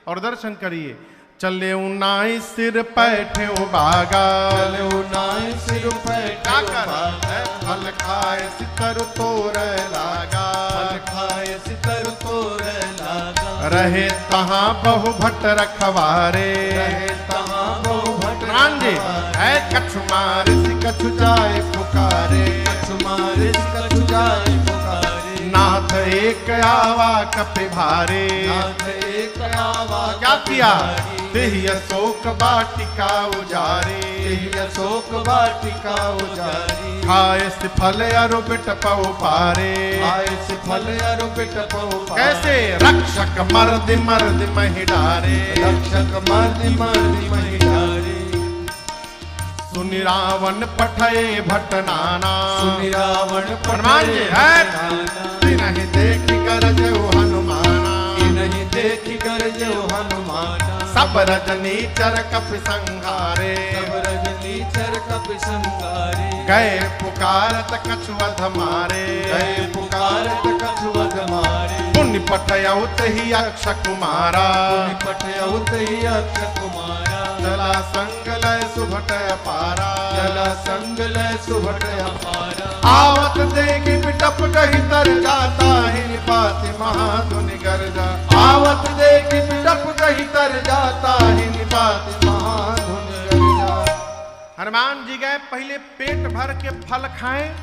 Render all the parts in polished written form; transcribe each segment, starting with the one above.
और दर्शन करिए। चले उनाई सिर पैठे बागा, चले उनाई सिर पैठे बागा, फल खाए सितर तोर लागा, फल खाए सितर तोर लागा। रहे तहाँ बहु भट्ट रखवारे, रहे तहाँ बहु भट्ट जी है कछु मारिस कछु जाए पुकारे, कछु मारिस कछु जाए पुकारे। नाथ एक आवा कपि भारे, नाथ एक आवा क्या किया देहि अशोक वाटिका उजारे, देहि अशोक वाटिका उजारी। खाए से फल अरु बिट पौ पारे, खाए से फल अरु बिट पौ पारे। कैसे रक्षक मर्द मर्द महि डारे, रक्षक मर्द मर्द महि डारे। सुनि रावण पठये भट्ट नाना, सुनि रावण हनुमान जी है नहीं देखी गरजउ हनुमाना, नहीं देखी गरजउ हनुमाना। सब रजनी चर कपि संहारे, सब रजनी चर कपि संहारे। गए पुकारत कछु वध मारे, गए पुकारत कछु वध मारे। पुण्य पठयउ तहि अक्ष कुमारा, पुण्य पठयउ तहि अक्ष कुमारा। चला संग लय सुभट अपारा, चला संग लय सुभट अपारा। आवत देखि बिटप कहि तर जाता, ही निपाति महाधुनि गर्जा। आवत देखि बिटप कहि तर जाता, ही निपाति महाधुनि गर्जा। हनुमान जी गए, पहले पेट भर के फल खाएं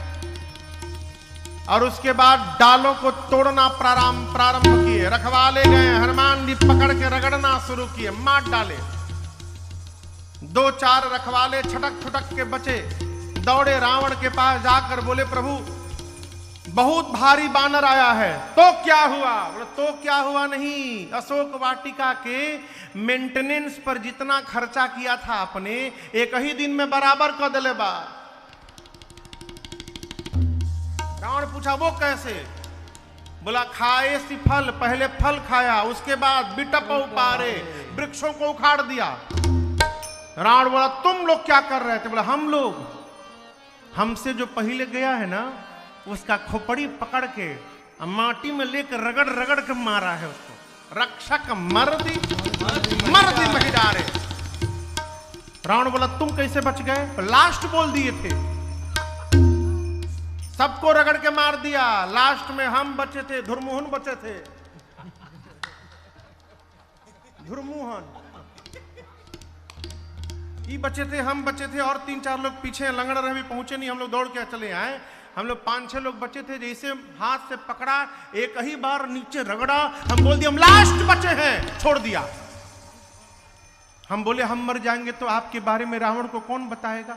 और उसके बाद डालों को तोड़ना प्रारंभ किए। रखवाले गए, हनुमान जी पकड़ के रगड़ना शुरू किए, मार डाले। दो चार रखवाले छटक छुटक के बचे, दौड़े रावण के पास जाकर बोले प्रभु बहुत भारी बानर आया है। तो क्या हुआ? बोले तो क्या हुआ नहीं, अशोक वाटिका के मेंटेनेंस पर जितना खर्चा किया था आपने, एक ही दिन में बराबर कर दिले बा। रावण पूछा वो कैसे? बोला खाए सी फल, पहले फल खाया, उसके बाद बिटप उपारे, वृक्षों को उखाड़ दिया। रावण बोला तुम लोग क्या कर रहे थे? बोला हम लोग, हमसे जो पहले गया है ना, उसका खोपड़ी पकड़ के माटी में लेकर रगड़ रगड़ के मारा है उसको। रक्षक मर्दी मर्दी महि डारे। रावण बोला तुम कैसे बच गए? लास्ट बोल दिए थे, सबको रगड़ के मार दिया, लास्ट में हम बचे थे, धुरमुहन बचे थे। धुरमुहन ये बचे थे, हम बचे थे, और 3-4 लोग पीछे लंगड़ रहे, भी पहुंचे नहीं, हम लोग दौड़ के चले आए। हम लोग 5-6 लोग बचे थे, जैसे हाथ से पकड़ा, एक ही बार नीचे रगड़ा, हम बोल दिए हम लास्ट बचे हैं, छोड़ दिया। हम बोले हम मर जाएंगे तो आपके बारे में रावण को कौन बताएगा?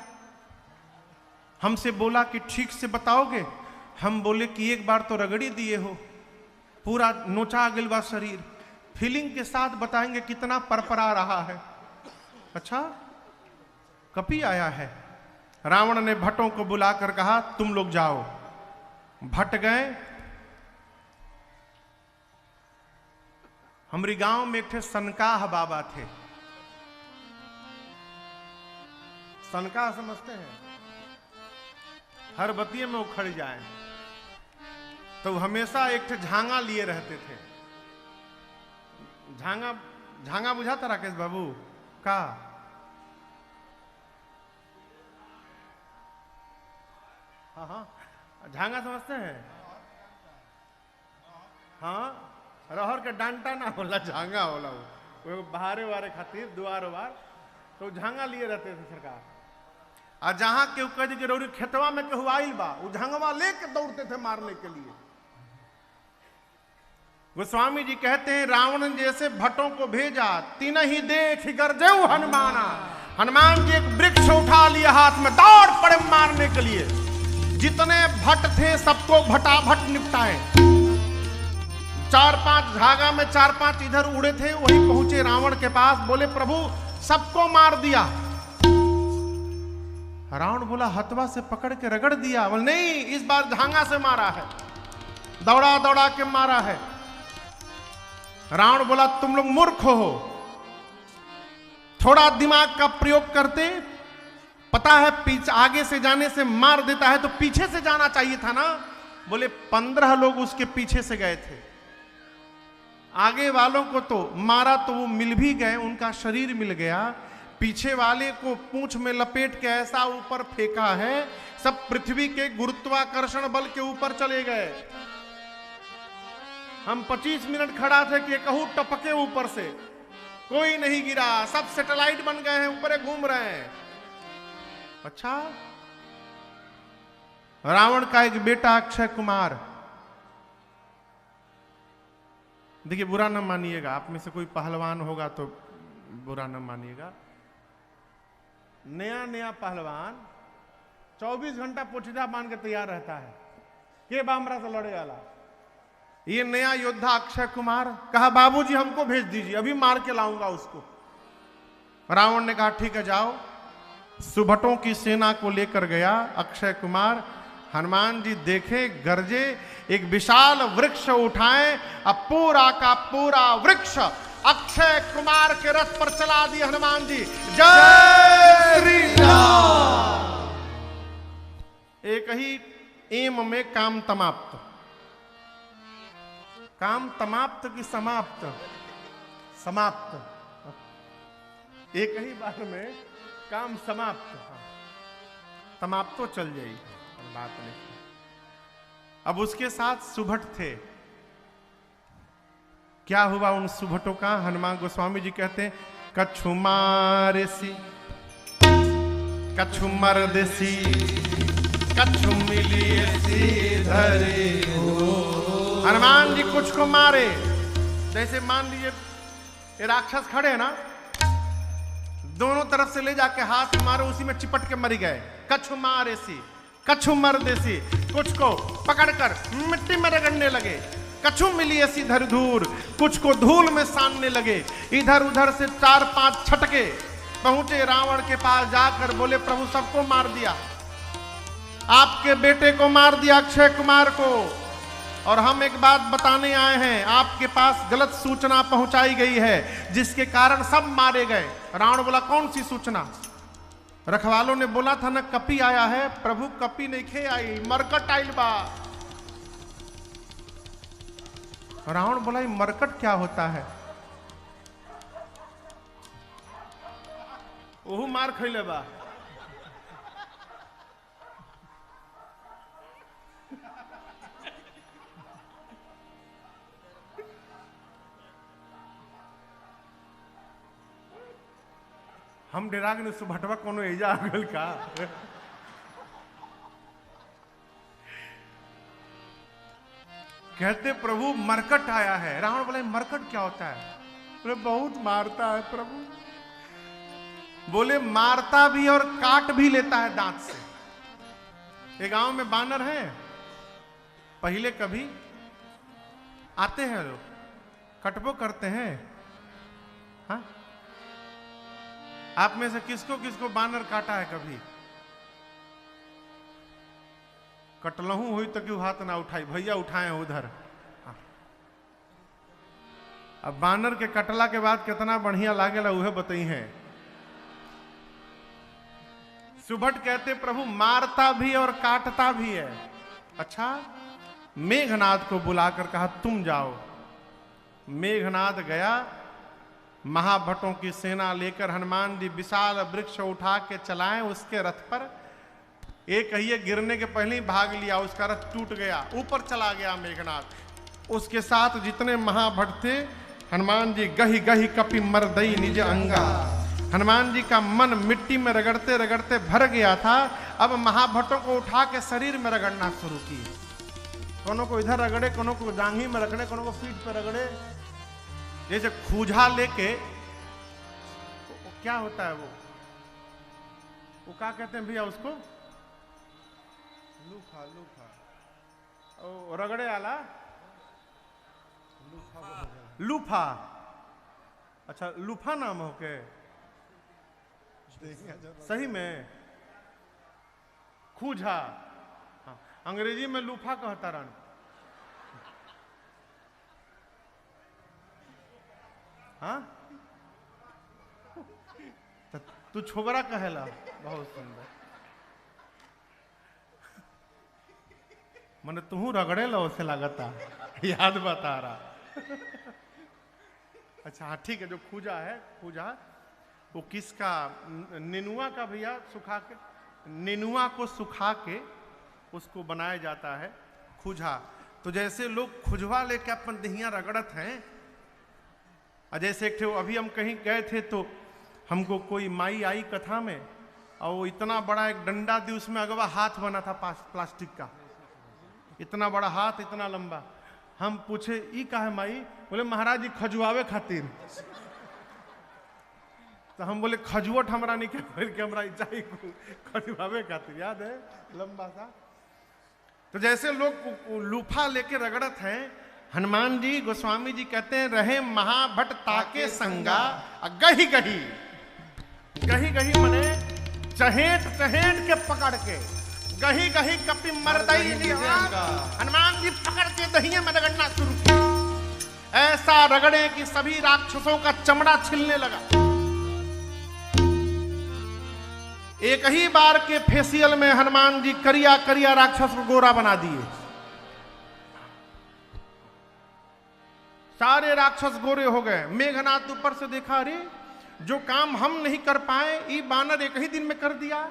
हमसे बोला कि ठीक से बताओगे। हम बोले कि एक बार तो रगड़ी दिए हो, पूरा नोचा गिलवा शरीर, फीलिंग के साथ बताएंगे कितना परपरा रहा है। अच्छा कपि आया है। रावण ने भट्टों को बुलाकर कहा तुम लोग जाओ। भट्ट गए। हमारी गांव में एक थे सनकाह बाबा थे। सनकाह समझते हैं? हर बतिये में उखड़ जाए, तो हमेशा एक थे झांगा लिए रहते थे। झांगा झांगा बुझाता राकेश बाबू का? हाँ हाँ झांगा समझते हैं? हाँ रहर के डांटा ना होला, झांगा होला वो बहारे वारे खातिर दुआर वार, तो झांगा लिए रहते थे सरकार। और जहां केहू कह के रौरी खेतवा में केहू आइल बा, वो झांगवा लेके दौड़ते थे मारने के लिए। गोस्वामी जी कहते हैं रावण जैसे भट्टों को भेजा, तीन ही देख गरजेऊ हनुमाना। हनुमान जी एक वृक्ष उठा लिया हाथ में, दौड़ पड़े मारने के लिए। जितने भट्ट थे सबको भटाभट निपटाए। 4-5 झागा में 4-5 इधर उड़े थे, वही पहुंचे रावण के पास, बोले प्रभु सबको मार दिया। रावण बोला हथवा से पकड़ के रगड़ दिया। बोले नहीं, इस बार झांगा से मारा है, दौड़ा दौड़ा के मारा है। रावण बोला तुम लोग मूर्ख हो, थोड़ा दिमाग का प्रयोग करते, पता है पीछे आगे से जाने से मार देता है, तो पीछे से जाना चाहिए था ना। बोले 15 लोग उसके पीछे से गए थे। आगे वालों को तो मारा तो वो मिल भी गए, उनका शरीर मिल गया, पीछे वाले को पूंछ में लपेट के ऐसा ऊपर फेंका है, सब पृथ्वी के गुरुत्वाकर्षण बल के ऊपर चले गए। हम 25 मिनट खड़ा थे कि कहूं टपके ऊपर से, कोई नहीं गिरा, सब सैटेलाइट बन गए हैं, ऊपर घूम रहे हैं। अच्छा, रावण का एक बेटा अक्षय कुमार, देखिए बुरा न मानिएगा, आप में से कोई पहलवान होगा तो बुरा न मानिएगा, नया नया पहलवान 24 घंटा पोछिदा बांध के तैयार रहता है के बामरा से लड़े वाला। ये नया योद्धा अक्षय कुमार कहा बाबूजी हमको भेज दीजिए, अभी मार के लाऊंगा उसको। रावण ने कहा ठीक है जाओ। सुभटों की सेना को लेकर गया अक्षय कुमार। हनुमान जी देखे, गरजे, एक विशाल वृक्ष उठाए, अब पूरा का पूरा वृक्ष अक्षय कुमार के रथ पर चला दिए हनुमान जी। जय श्री राम। एक ही एम में काम समाप्त। काम समाप्त की समाप्त? समाप्त। एक ही बार में काम समाप्त। समाप्त तो चल जाएगी, बात नहीं। अब उसके साथ सुभट थे। क्या हुआ उन सुभटों का? हनुमान गोस्वामी जी कहते हैं कछु मारेसी कछु मरदेसी कछु मिलिएसी धरे हो। हनुमान जी कुछ को मारे, जैसे मान लीजिए ये राक्षस खड़े हैं ना, दोनों तरफ से ले जाके हाथ मारो, उसी में चिपट के मर गए। कछु मारेसी कछु मरदेसी, कुछ को पकड़कर मिट्टी में रगड़ने लगे। कछु मिली ऐसी धर धूर, कुछ को धूल में सानने लगे। इधर उधर से 4-5 छटके पहुंचे रावण के पास, जाकर बोले प्रभु सबको मार दिया, आपके बेटे को मार दिया अक्षय कुमार को, और हम एक बात बताने आए हैं, आपके पास गलत सूचना पहुंचाई गई है जिसके कारण सब मारे गए। रावण बोला कौन सी सूचना? रखवालों ने बोला था ना कपी आया है। प्रभु कपी नहीं खे आई, मरकट आइल बा। रावण बोला ये मरकट क्या होता है? ओहू मार खैले बा। हम डेरा के सुभटवा कोनो एजा आ गल का? कहते प्रभु मरकट आया है। रावण बोले मरकट क्या होता है? बोले बहुत मारता है प्रभु। बोले मारता भी और काट भी लेता है दांत से। एक गांव में बानर है, पहले कभी आते हैं लोग, कटबो करते हैं। हाँ, आप में से किसको किसको बानर काटा है कभी? कटलहू हुई तो क्यों हाथ ना उठाई? भैया उठाए उधर। अब बानर के कटला के बाद कितना बढ़िया लागेला उहे बताई है। सुभट कहते प्रभु मारता भी और काटता भी है। अच्छा, मेघनाद को बुलाकर कहा तुम जाओ। मेघनाद गया, महाभटों की सेना लेकर हनुमान जी विशाल वृक्ष उठा के चलाए उसके रथ पर। एक कहिए गिरने के पहले ही भाग लिया, उसका रथ टूट गया, ऊपर चला गया मेघनाद। उसके साथ जितने महाभट थे, हनुमान जी गही गही कपि मरदई निज अंगा। हनुमान जी का मन मिट्टी में रगड़ते रगड़ते भर गया था। अब महाभटों को उठा के शरीर में रगड़ना शुरू किए। कोनो को इधर रगड़े, कोनो को जांघी में रगड़े, कोनो को पीठ पर रगड़े। जैसे खूजा लेके, क्या होता है वो क्या कहते हैं भैया उसको? लूफा। लूफा ओ रगड़े आला लूफा। अच्छा लूफा नाम हो के? सही में खूजा। हाँ, अंग्रेजी में लूफा कहता रन। हाँ, तू छोकरा कहेला? बहुत सुंदर। मैंने तू रगड़े लो से लगता, याद बता रहा। अच्छा हाँ ठीक है, जो खूजा है, खूजा वो किसका? नेनुआ का भैया, सुखा के नेनुआ को सुखा के उसको बनाया जाता है खूजा। तो जैसे लोग खुजवा लेके अपन दहिया रगड़त हैं, और जैसे एक थे अभी हम कहीं गए थे तो हमको कोई माई आई कथा में, और वो इतना बड़ा एक डंडा दी, उसमें अगवा हाथ बना था प्लास्टिक का, इतना बड़ा हाथ, इतना लंबा। हम पूछे ई का है माई? बोले महाराज जी खजुआवे खातिर। तो हम बोले खजुवट हमरा नहीं के हमरा चाहिए खजुआवे खातिर, याद है लंबा सा। तो जैसे लोग लूफा लेके रगड़त हैं, हनुमान जी गोस्वामी जी कहते हैं रहे महाभट ताके संगा, गही गही गही गही मने चहेट चहेट के पकड़ के, गही गही कपि मरदई हनुमान जी पकड़ के दहिये में रगड़ना शुरू किया। ऐसा रगड़े कि सभी राक्षसों का चमड़ा छिलने लगा। एक ही बार के फेसियल में हनुमान जी करिया करिया राक्षस को गोरा बना दिए। सारे राक्षस गोरे हो गए। मेघनाथ ऊपर से देखा, अरे जो काम हम नहीं कर पाए ये बानर एक ही दिन में कर दिया।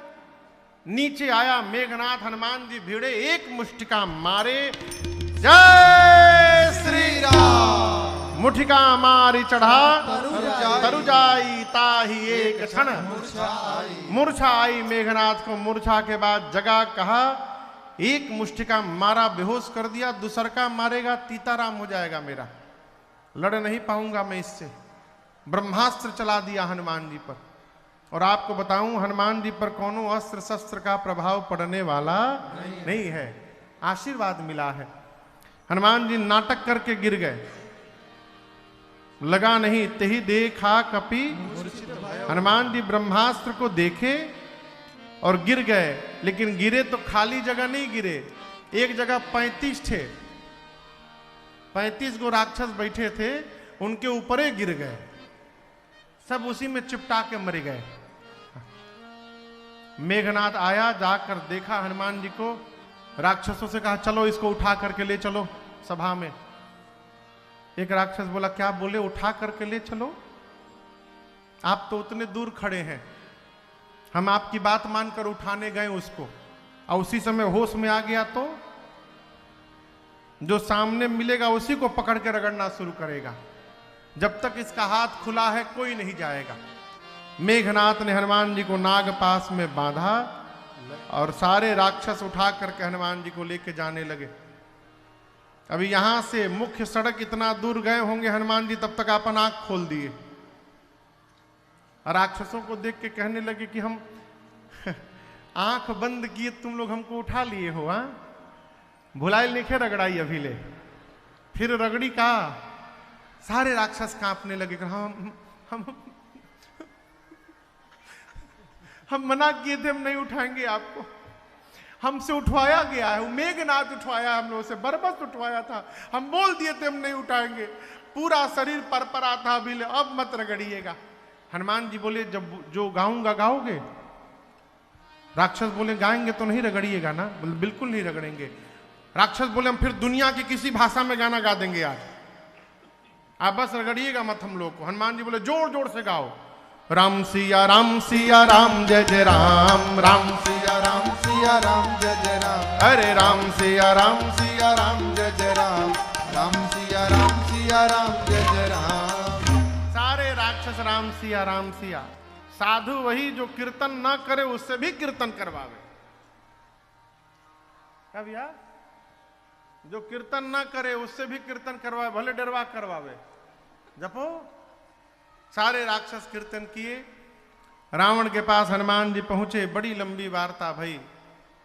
नीचे आया मेघनाथ, हनुमान जी भिड़े, एक मुष्टिका मारे, जय श्री राम। मुठिका मारी चढ़ा तरुजाई ताही एक क्षण मूर्छा आई। मेघनाथ को मूर्छा के बाद जगा, कहा एक मुष्टिका मारा बेहोश कर दिया, दूसर का मारेगा तीताराम हो जाएगा मेरा, लड़ नहीं पाऊंगा मैं इससे। ब्रह्मास्त्र चला दिया हनुमान जी पर। और आपको बताऊं हनुमान जी पर कोनो अस्त्र शस्त्र का प्रभाव पड़ने वाला नहीं है, आशीर्वाद मिला है। हनुमान जी नाटक करके गिर गए, लगा नहीं तेही देखा कपि। हनुमान जी ब्रह्मास्त्र को देखे और गिर गए, लेकिन गिरे तो खाली जगह नहीं गिरे, एक जगह 35 थे, 35 गो राक्षस बैठे थे, उनके ऊपर ही गिर गए, सब उसी में चिपटा के मर गए। मेघनाथ आया, जाकर देखा हनुमान जी को, राक्षसों से कहा चलो इसको उठा करके ले चलो सभा में। एक राक्षस बोला, क्या बोले? उठा करके ले चलो? आप तो उतने दूर खड़े हैं, हम आपकी बात मानकर उठाने गए उसको, और उसी समय होश में आ गया तो जो सामने मिलेगा उसी को पकड़ के रगड़ना शुरू करेगा। जब तक इसका हाथ खुला है कोई नहीं जाएगा। मेघनाथ ने हनुमान जी को नाग पास में बांधा और सारे राक्षस उठा करके हनुमान जी को लेके जाने लगे। अभी यहां से मुख्य सड़क इतना दूर गए होंगे हनुमान जी, तब तक अपन आंख खोल दिए। राक्षसों को देख के कहने लगे कि हम आंख बंद किए तुम लोग हमको उठा लिए हो, हाँ? भुलाइल नहीं रगड़ाई अभी ले, फिर रगड़ी का सारे राक्षस कांपने लगे। हम मना किए थे, हम नहीं उठाएंगे आपको, हमसे उठवाया गया है, मेघनाथ उठवाया, हम लोगों से बरबस उठवाया था, हम बोल दिए थे हम नहीं उठाएंगे, पूरा शरीर परपरा था अभी, अब मत रगड़िएगा। हनुमान जी बोले जब जो गाऊंगा गाओगे? राक्षस बोले गाएंगे तो नहीं रगड़िएगा ना? बोले बिल्कुल नहीं रगड़ेंगे। राक्षस बोले हम फिर दुनिया की किसी भाषा में गाना गा देंगे आज, आप बस रगड़िएगा मत हम लोग को। हनुमान जी बोले जोर जोर से गाओ, राम सिया राम जय जय राम, राम सिया राम जय जय राम, अरे राम सिया राम जय जय राम, राम सिया राम जय जय राम। सारे राक्षस राम सिया। साधु वही जो कीर्तन ना करे उससे भी कीर्तन करवावे। क्या भैया? जो कीर्तन ना करे उससे भी कीर्तन करवावे, भले डरवा करवावे। जपो। सारे राक्षस कीर्तन किए। रावण के पास हनुमान जी पहुंचे, बड़ी लंबी वार्ता भई।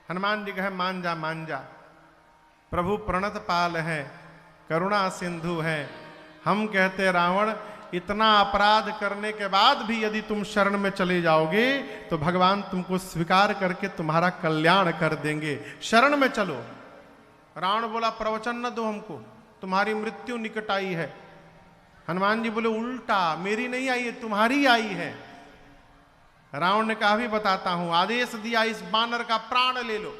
हनुमान जी कहे मान जा, प्रभु प्रणत पाल है, करुणा सिंधु है। हम कहते रावण इतना अपराध करने के बाद भी यदि तुम शरण में चले जाओगे तो भगवान तुमको स्वीकार करके तुम्हारा कल्याण कर देंगे, शरण में चलो। रावण बोला प्रवचन न दो हमको, तुम्हारी मृत्यु निकट आई है। हनुमान जी बोले उल्टा, मेरी नहीं आई है, तुम्हारी आई है। रावण ने कहा भी बताता हूं, आदेश दिया इस बानर का प्राण ले लो।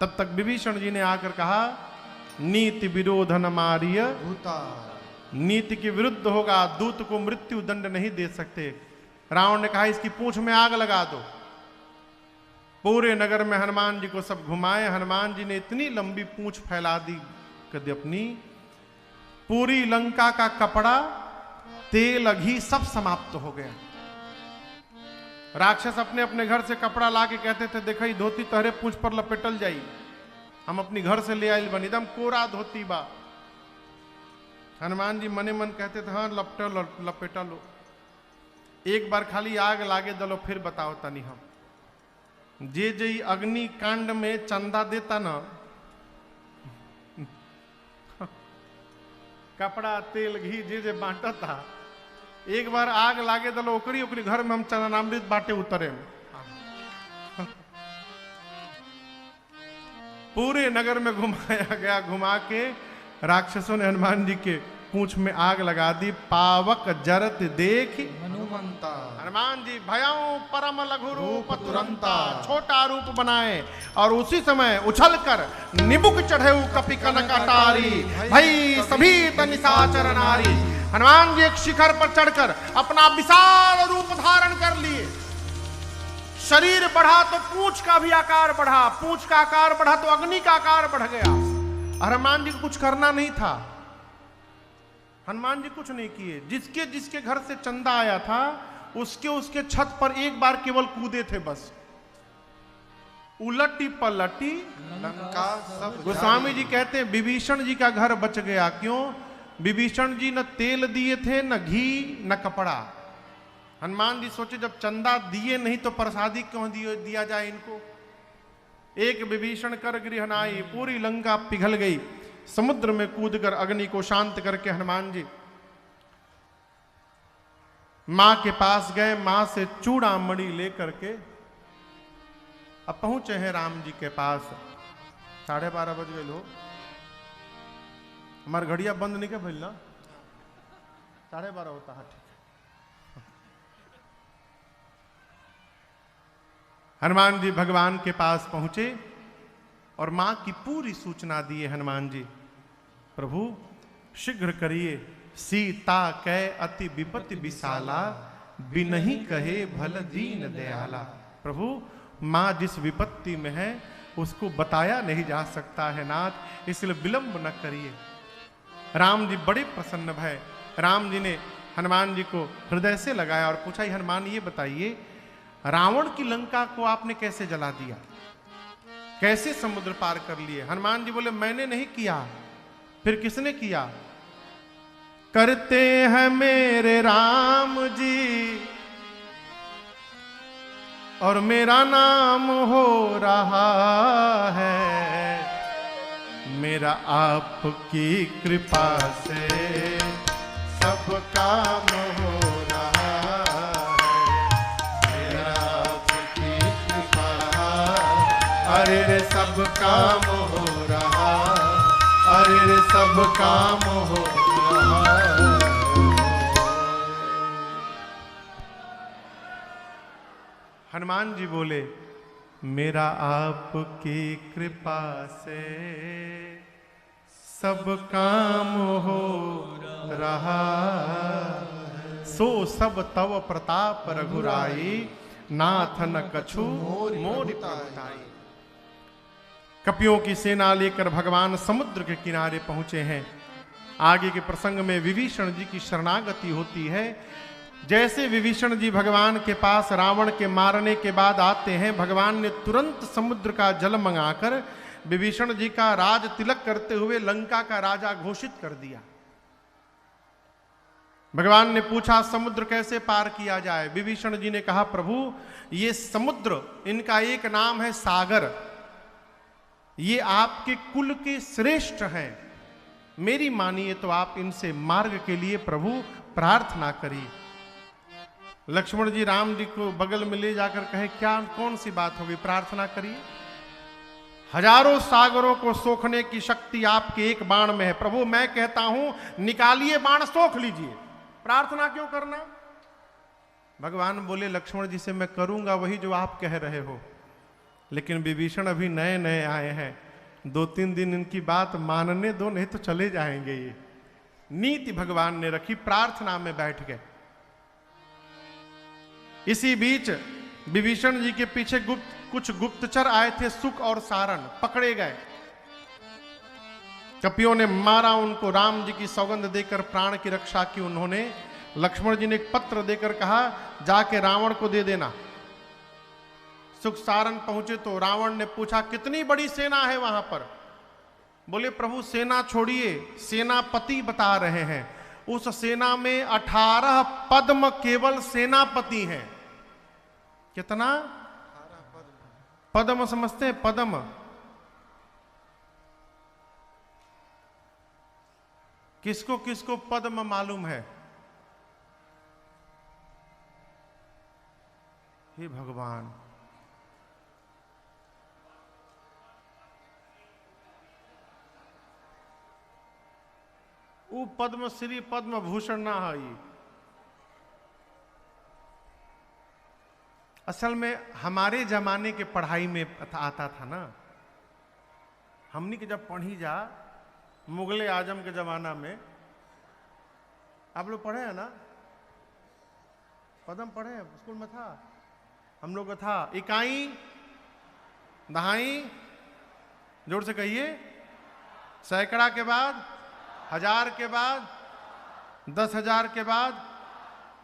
तब तक विभीषण जी ने आकर कहा नीति विरोधन मारिय नीति के विरुद्ध होगा, दूत को मृत्यु दंड नहीं दे सकते। रावण ने कहा इसकी पूंछ में आग लगा दो। पूरे नगर में हनुमान जी को सब घुमाए। हनुमान जी ने इतनी लंबी पूंछ फैला दी कि अपनी पूरी लंका का कपड़ा, तेल, घी सब समाप्त हो गया। राक्षस अपने अपने घर से कपड़ा ला के कहते थे देखा धोती तहरे पूंछ पर लपेटल जाई, हम अपनी घर से ले आयल बनी एकदम कोरा धोती बा। हनुमान जी मने मन कहते थे हाँ लपेटा लो, एक बार खाली आग लागे दलो फिर बताओ तनी हम। जे जे अग्नि कांड में चंदा देता ना, कपड़ा तेल घी जे जे बांटा था, एक बार आग लागे दलो ओकरी ओकरी घर में हम चरणामृत बांटे उतरे। पूरे नगर में घुमाया गया, घुमा के राक्षसों ने हनुमान जी के पूंछ में आग लगा दी। पावक जरत देख हनुमंता, हनुमान जी भयं परम लघु रूप तुरंता, छोटा रूप बनाए और उसी समय उछल कर निबुक चढ़े कपि कनक अटारी, भई सभी निशाचर नारी। हनुमान जी एक शिखर पर चढ़कर अपना विशाल रूप धारण कर लिए। शरीर बढ़ा तो पूंछ का भी आकार बढ़ा, पूंछ का आकार बढ़ा तो अग्नि का आकार बढ़ गया। हनुमान जी को कुछ करना नहीं था, हनुमान जी कुछ नहीं किए। जिसके जिसके घर से चंदा आया था उसके उसके छत पर एक बार केवल कूदे थे बस। उलटी पलटी लंका सब गोस्वामी जी कहते हैं विभीषण जी का घर बच गया। क्यों? विभीषण जी न तेल दिए थे, न घी, न कपड़ा। हनुमान जी सोचे जब चंदा दिए नहीं तो प्रसादी क्यों दिया जाए इनको। एक विभीषण कर गृहनाई, पूरी लंका पिघल गई। समुद्र में कूदकर अग्नि को शांत करके हनुमान जी मां के पास गए। मां से चूड़ामणि लेकर के अब पहुंचे हैं राम जी के पास। 12:30 बज गए हो, हमारे घड़िया बंद नहीं क्या भइल ना, 12:30 होता है। ठीक है। हनुमान जी भगवान के पास पहुंचे और मां की पूरी सूचना दिए। हनुमान जी प्रभु शीघ्र करिए, सीता कै अति विपत्ति विशाला, बिनहि कहे भल दीन दयाला। प्रभु मां जिस विपत्ति में है उसको बताया नहीं जा सकता है नाथ, इसलिए विलंब न करिए। राम जी बड़े प्रसन्न भय। राम जी ने हनुमान जी को हृदय से लगाया और पूछा हनुमान ये बताइए रावण की लंका को आपने कैसे जला दिया, कैसे समुद्र पार कर लिए? हनुमान जी बोले मैंने नहीं किया, फिर किसने किया? करते हैं मेरे राम जी और मेरा नाम हो रहा है, मेरा आपकी कृपा से सब काम हो रहा है, मेरा आपकी कृपा, अरे रे सब काम हो रहा, अरे रे सब काम हो रहा। हनुमान जी बोले मेरा आपकी कृपा से सब काम हो रहा, सो सब तव प्रताप रघुराई, नाथ न कछु मोर प्रताई। कपियों की सेना लेकर भगवान समुद्र के किनारे पहुंचे हैं। आगे के प्रसंग में विभीषण जी की शरणागति होती है। जैसे विभीषण जी भगवान के पास रावण के मारने के बाद आते हैं, भगवान ने तुरंत समुद्र का जल मंगाकर विभीषण जी का राज तिलक करते हुए लंका का राजा घोषित कर दिया। भगवान ने पूछा समुद्र कैसे पार किया जाए? विभीषण जी ने कहा प्रभु ये समुद्र, इनका एक नाम है सागर, ये आपके कुल के श्रेष्ठ हैं, मेरी मानिए तो आप इनसे मार्ग के लिए प्रभु प्रार्थना करिए। लक्ष्मण जी राम जी को बगल में ले जाकर कहे क्या कौन सी बात होगी, प्रार्थना करिए। हजारों सागरों को सोखने की शक्ति आपके एक बाण में है, प्रभु मैं कहता हूं निकालिए बाण, सोख लीजिए, प्रार्थना क्यों करना? भगवान बोले लक्ष्मण जी से मैं करूंगा वही जो आप कह रहे हो, लेकिन विभीषण अभी नए नए आए हैं, 2-3 दिन इनकी बात मानने दो, नहीं तो चले जाएंगे ये। नीति भगवान ने रखी, प्रार्थना में बैठ गए। इसी बीच विभीषण जी के पीछे कुछ गुप्तचर आए थे, सुक और सारण, पकड़े गए। कपियों ने मारा उनको, राम जी की सौगंध देकर प्राण की रक्षा की उन्होंने। लक्ष्मण जी ने एक पत्र देकर कहा जाके रावण को दे देना। सुख सारण पहुंचे तो रावण ने पूछा कितनी बड़ी सेना है वहां पर? बोले प्रभु सेना छोड़िए, सेनापति बता रहे हैं। उस सेना में 18 पद्म केवल सेनापति हैं। कितना? पद्म समझते हैं? पद्म किसको किसको पद्म मालूम है? हे भगवान, वो पद्म श्री पद्म भूषण ना है। असल में हमारे जमाने के पढ़ाई में आता था ना, हमनी के जब पढ़ी जा मुगले आजम के जमाना में, आप लोग पढ़े हैं ना? पद्म पढ़े हैं? स्कूल में था हम लोग का था। इकाई, दहाई, जोर से कहिए, सैकड़ा के बाद, 1000 के बाद, 10,000 के बाद,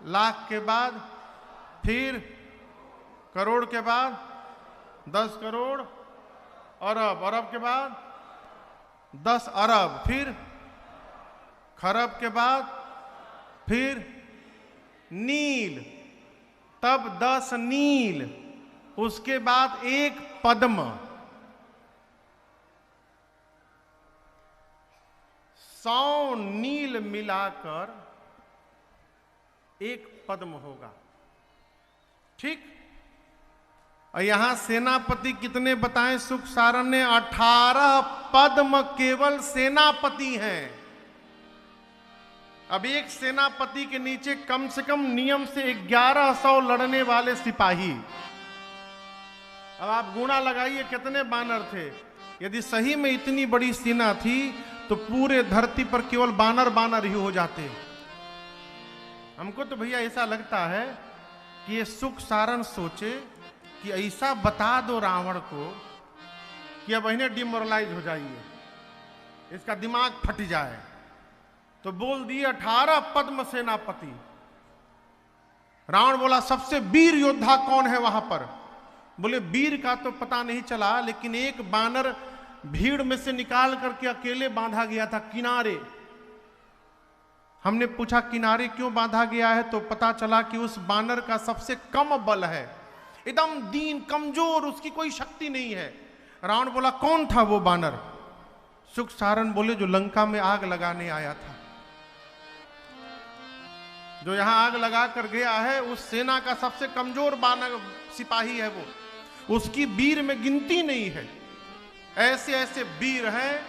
लाख के बाद, फिर करोड़ के बाद, 10 करोड़, अरब, अरब के बाद 10 अरब, फिर खरब के बाद, फिर नील, तब 10 नील, उसके बाद 1 पद्म। 100 नील मिलाकर 1 पद्म होगा। ठीक? और यहां सेनापति कितने बताएं? सुख सारण ने 18 पद्म केवल सेनापति हैं। अब एक सेनापति के नीचे कम से कम नियम से 1100 लड़ने वाले सिपाही। अब आप गुणा लगाइए कितने बानर थे। यदि सही में इतनी बड़ी सेना थी तो पूरे धरती पर केवल बानर बानर ही हो जाते। हमको तो भैया ऐसा लगता है कि ये सुख सारण सोचे कि ऐसा बता दो रावण को कि अब इन्हें डिमोरलाइज हो जाइए, इसका दिमाग फट जाए। तो बोल दिए 18 पद्म सेनापति। रावण बोला सबसे वीर योद्धा कौन है वहां पर? बोले वीर का तो पता नहीं चला, लेकिन एक बानर भीड़ में से निकाल करके अकेले बांधा गया था किनारे। हमने पूछा किनारे क्यों बांधा गया है? तो पता चला कि उस बानर का सबसे कम बल है, एकदम दीन कमजोर, उसकी कोई शक्ति नहीं है। रावण बोला कौन था वो बानर? सुख सारण बोले जो लंका में आग लगाने आया था, जो यहां आग लगा कर गया है, उस सेना का सबसे कमजोर बानर सिपाही है वो, उसकी वीर में गिनती नहीं है। ऐसे ऐसे वीर हैं,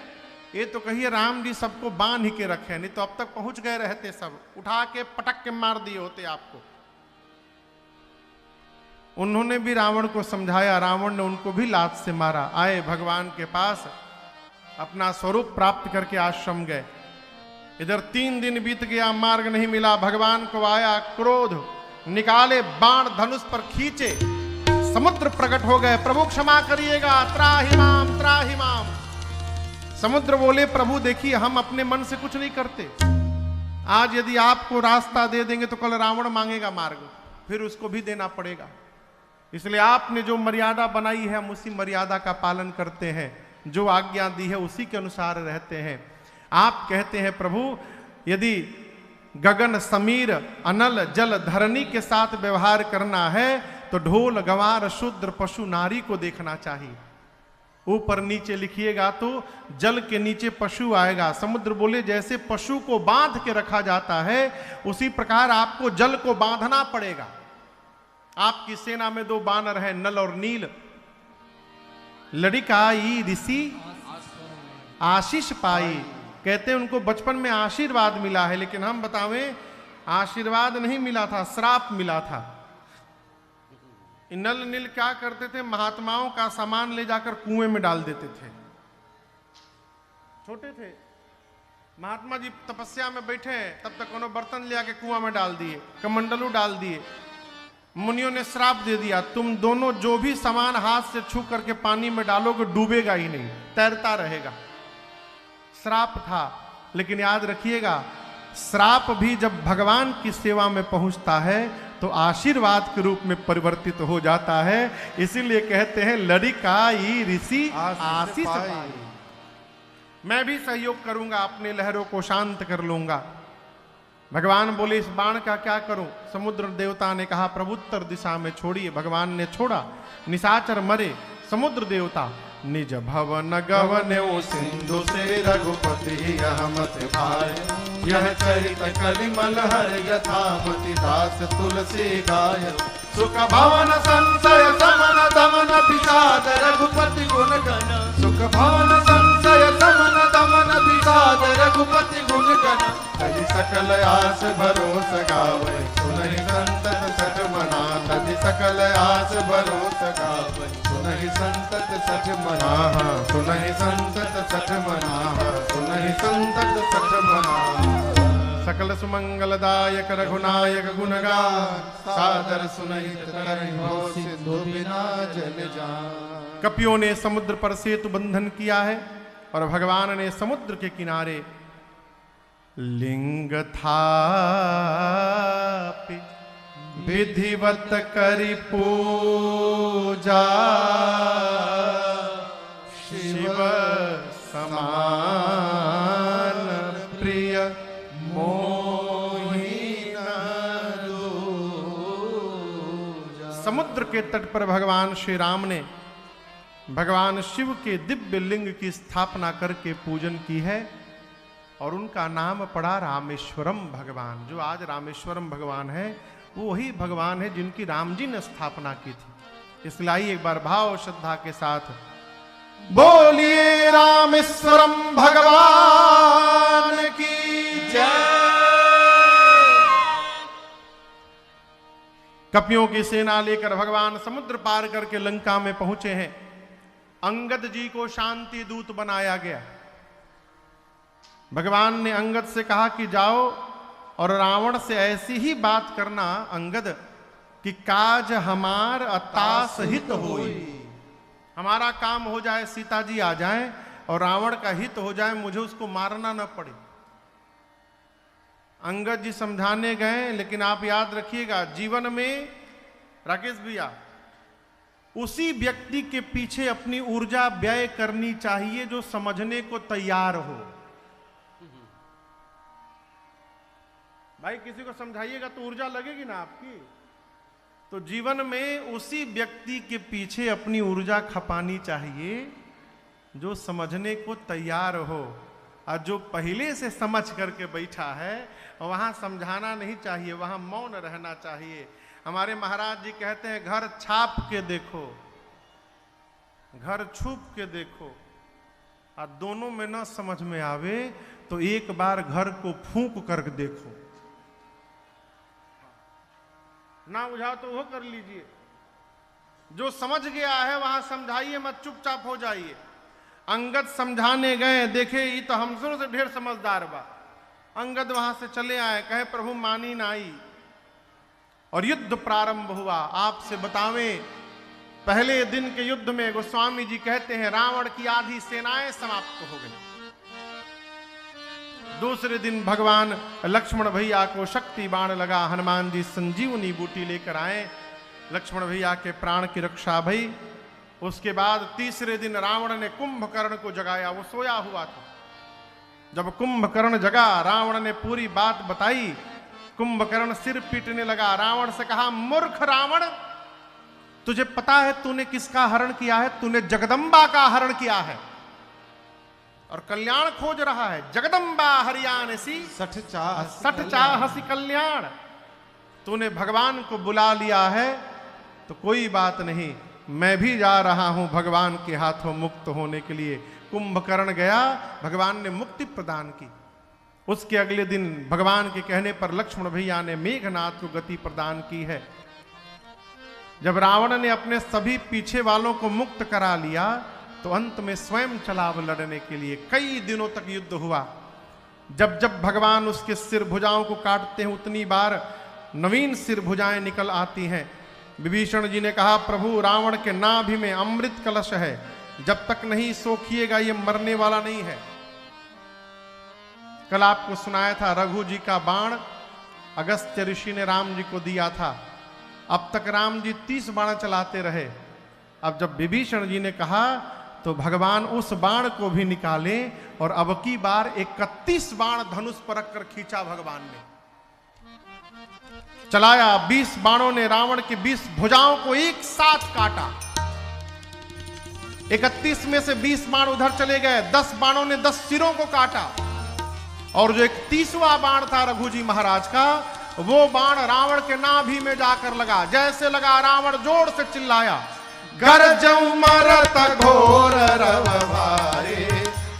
ये तो कहिए राम जी सबको बांध ही के रखे, नहीं तो अब तक पहुंच गए रहते, सब उठा के पटक के मार दिए होते आपको। उन्होंने भी रावण को समझाया, रावण ने उनको भी लात से मारा। आए भगवान के पास, अपना स्वरूप प्राप्त करके आश्रम गए। इधर 3 दिन बीत गया, मार्ग नहीं मिला। भगवान को आया क्रोध, निकाले बाण धनुष पर खींचे, समुद्र प्रकट हो गए। प्रभु क्षमा करिएगा, त्राहिमाम त्राहिमाम। समुद्र बोले प्रभु देखिए हम अपने मन से कुछ नहीं करते, आज यदि आपको रास्ता दे देंगे तो कल रावण मांगेगा मार्ग, फिर उसको भी देना पड़ेगा। इसलिए आपने जो मर्यादा बनाई है हम उसी मर्यादा का पालन करते हैं, जो आज्ञा दी है उसी के अनुसार रहते हैं। आप कहते हैं प्रभु यदि गगन समीर अनल जल धरनी के साथ व्यवहार करना है तो ढोल गंवार शूद्र पशु नारी को देखना चाहिए। ऊपर नीचे लिखिएगा तो जल के नीचे पशु आएगा। समुद्र बोले जैसे पशु को बांध के रखा जाता है उसी प्रकार आपको जल को बांधना पड़ेगा। आपकी सेना में 2 बानर हैं, नल और नील। लड़िकाई ऋषि आशीष पाई, कहते हैं उनको बचपन में आशीर्वाद मिला है, लेकिन हम बतावें आशीर्वाद नहीं मिला था, श्राप मिला था। नल नील क्या करते थे? महात्माओं का सामान ले जाकर कुएं में डाल देते थे। छोटे थे, महात्मा जी तपस्या में बैठे हैं, तब तक कोनो बर्तन ले आके कुआं में डाल दिए, कमंडलू डाल दिए। मुनियों ने श्राप दे दिया, तुम दोनों जो भी सामान हाथ से छू करके पानी में डालोगे डूबेगा ही नहीं, तैरता रहेगा। श्राप था, लेकिन याद रखिएगा, श्राप भी जब भगवान की सेवा में पहुंचता है तो आशीर्वाद के रूप में परिवर्तित हो जाता है। इसीलिए कहते हैं लड़िकाई ऋषि आशीष पाई। मैं भी सहयोग करूंगा, अपने लहरों को शांत कर लूंगा। भगवान बोले इस बाण का क्या करूं? समुद्र देवता ने कहा प्रभु उत्तर दिशा में छोड़िए। भगवान ने छोड़ा, निशाचर मरे। समुद्र देवता निज भवन गवने सिंधु से रघुपति यह मत भाय, यह चरित कलिमल हर यथामति दास तुलसी गाय। सुख भवन संशय समन दमन विषाद रघुपति गुण गण, सुख भवन संशय समन दमन विषाद रघुपति गुण गण। तजि सकल आस भरोस गावे, सुनहि संतत सठ मना। तजि सकल आस भरोस गावे, सुनहि संतत सठ मना। सुनहि संतत सठ मना, सुनहि संतत सठ मना। सकल सुमंगलदायक रघुनायक गुणगान, सादर सुनहि तरहिं सिंधु बिना जल जान। कपियों ने समुद्र पर सेतु बंधन किया है और भगवान ने समुद्र के किनारे लिंग थापि विधिवत करि पूजा। शिव समान प्रिय मोहि न दूजा। समुद्र के तट पर भगवान श्री राम ने भगवान शिव के दिव्य लिंग की स्थापना करके पूजन की है और उनका नाम पड़ा रामेश्वरम भगवान। जो आज रामेश्वरम भगवान है वो वही भगवान है जिनकी राम जी ने स्थापना की थी। इसलिए आइए एक बार भाव श्रद्धा के साथ बोलिए रामेश्वरम भगवान की जय। कपियों की सेना लेकर भगवान समुद्र पार करके लंका में पहुंचे हैं। अंगद जी को शांति दूत बनाया गया। भगवान ने अंगद से कहा कि जाओ और रावण से ऐसी ही बात करना अंगद कि काज हमार अतास हित होई। हमारा काम हो जाए, सीता जी आ जाएं और रावण का हित हो जाए, मुझे उसको मारना न पड़े। अंगद जी समझाने गए, लेकिन आप याद रखिएगा जीवन में राकेश भैया उसी व्यक्ति के पीछे अपनी ऊर्जा व्यय करनी चाहिए जो समझने को तैयार हो। भाई किसी को समझाइएगा तो ऊर्जा लगेगी ना आपकी। तो जीवन में उसी व्यक्ति के पीछे अपनी ऊर्जा खपानी चाहिए जो समझने को तैयार हो, और जो पहले से समझ करके बैठा है वहां समझाना नहीं चाहिए, वहां मौन रहना चाहिए। हमारे महाराज जी कहते हैं घर छाप के देखो, घर छुप के देखो, और दोनों में न समझ में आवे तो एक बार घर को फूंक कर देखो। ना बुझाओ तो वो कर लीजिए। जो समझ गया है वहां समझाइए मत, चुपचाप हो जाइए। अंगद समझाने गए, देखे ये तो हमसे से ढेर समझदार बा। अंगद वहां से चले आए, कहे प्रभु मानी नाई और युद्ध प्रारंभ हुआ। आपसे बतावें पहले दिन के युद्ध में गोस्वामी जी कहते हैं रावण की आधी सेनाएं समाप्त हो गई। दूसरे दिन भगवान लक्ष्मण भैया को शक्ति बाण लगा, हनुमान जी संजीवनी बूटी लेकर आए, लक्ष्मण भैया के प्राण की रक्षा भई। उसके बाद तीसरे दिन रावण ने कुंभकर्ण को जगाया, वो सोया हुआ था। जब कुंभकर्ण जगा रावण ने पूरी बात बताई। कुंभकर्ण सिर पीटने लगा, रावण से कहा मूर्ख रावण, तुझे पता है तूने किसका हरण किया है? तूने जगदम्बा का हरण किया है और कल्याण खोज रहा है। जगदम्बा हरियाणसी सठ चाहसी कल्याण। तूने भगवान को बुला लिया है तो कोई बात नहीं, मैं भी जा रहा हूं भगवान के हाथों मुक्त होने के लिए। कुंभकर्ण गया, भगवान ने मुक्ति प्रदान की। उसके अगले दिन भगवान के कहने पर लक्ष्मण भैया ने मेघनाथ को गति प्रदान की है। जब रावण ने अपने सभी पीछे वालों को मुक्त करा लिया तो अंत में स्वयं चला लड़ने के लिए। कई दिनों तक युद्ध हुआ। जब जब भगवान उसके सिर भुजाओं को काटते हैं उतनी बार नवीन सिर भुजाएं निकल आती हैं। विभीषण जी ने कहा, प्रभु रावण के नाभि में अमृत कलश है, जब तक नहीं सोखिएगा ये मरने वाला नहीं है। कल आपको सुनाया था रघु जी का बाण अगस्त्य ऋषि ने राम जी को दिया था। अब तक राम जी 30 बाण चलाते रहे। अब जब विभीषण जी ने कहा तो भगवान उस बाण को भी निकाले और अब की बार 31 बाण धनुष पर रखकर खींचा। भगवान ने चलाया, 20 बाणों ने रावण की 20 भुजाओं को एक साथ काटा। 31 में से 20 बाण उधर चले गए, 10 बाणों ने 10 सिरों को काटा। और जो 31वां बाण था रघु जी महाराज का, वो बाण रावण के नाभि में जाकर लगा। जैसे लगा रावण जोर से चिल्लाया, गरजऊ मरत घोर रव भारे,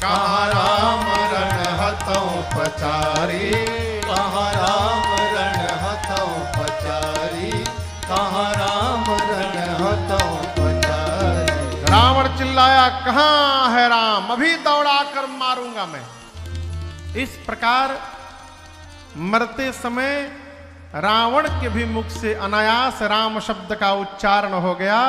कहाँ राम रण हतौ पचारी, कहाँ राम रण हतौ पचारी, कहाँ राम रण हतौ पचारी। रावण चिल्लाया, कहां है राम, अभी दौड़ा कर मारूंगा मैं। इस प्रकार मरते समय रावण के भी मुख से अनायास राम शब्द का उच्चारण हो गया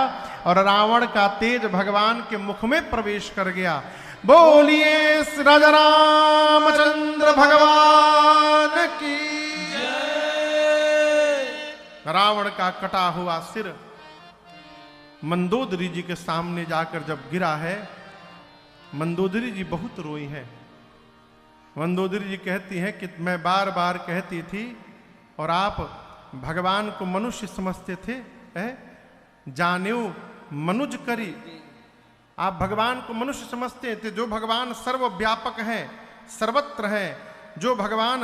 और रावण का तेज भगवान के मुख में प्रवेश कर गया। बोलिए राजा रामचंद्र भगवान की जय। रावण का कटा हुआ सिर मंदोदरी जी के सामने जाकर जब गिरा है, मंदोदरी जी बहुत रोई हैं। मंदोदरी जी कहती हैं कि मैं बार बार कहती थी और आप भगवान को मनुष्य समझते थे, जानेऊ मनुज करी। आप भगवान को मनुष्य समझते थे, जो भगवान सर्वव्यापक हैं, सर्वत्र हैं, जो भगवान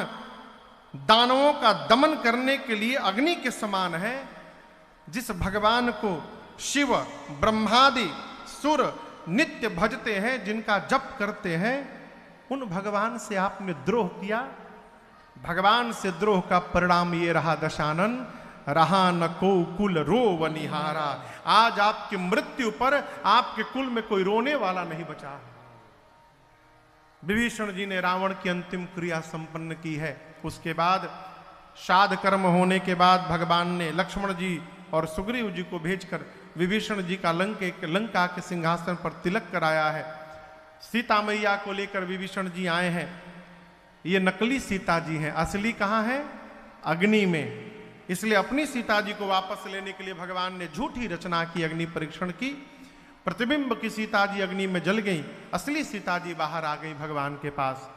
दानवों का दमन करने के लिए अग्नि के समान है, जिस भगवान को शिव ब्रह्मादि सुर नित्य भजते हैं, जिनका जप करते हैं, उन भगवान से आपने द्रोह किया। भगवान से द्रोह का परिणाम ये रहा दशानन, रहा न को कुल रोव निहारा। आज आपकी मृत्यु पर आपके कुल में कोई रोने वाला नहीं बचा। विभीषण जी ने रावण की अंतिम क्रिया संपन्न की है। उसके बाद श्राद्ध कर्म होने के बाद भगवान ने लक्ष्मण जी और सुग्रीव जी को भेजकर विभीषण जी का लंका के सिंहासन पर तिलक कराया है। सीता मैया को लेकर विभीषण जी आए हैं। ये नकली सीता जी हैं, असली कहाँ है? अग्नि में। इसलिए अपनी सीता जी को वापस लेने के लिए भगवान ने झूठी रचना की, अग्नि परीक्षण की। प्रतिबिंब की सीता जी अग्नि में जल गई, असली सीता जी बाहर आ गई भगवान के पास।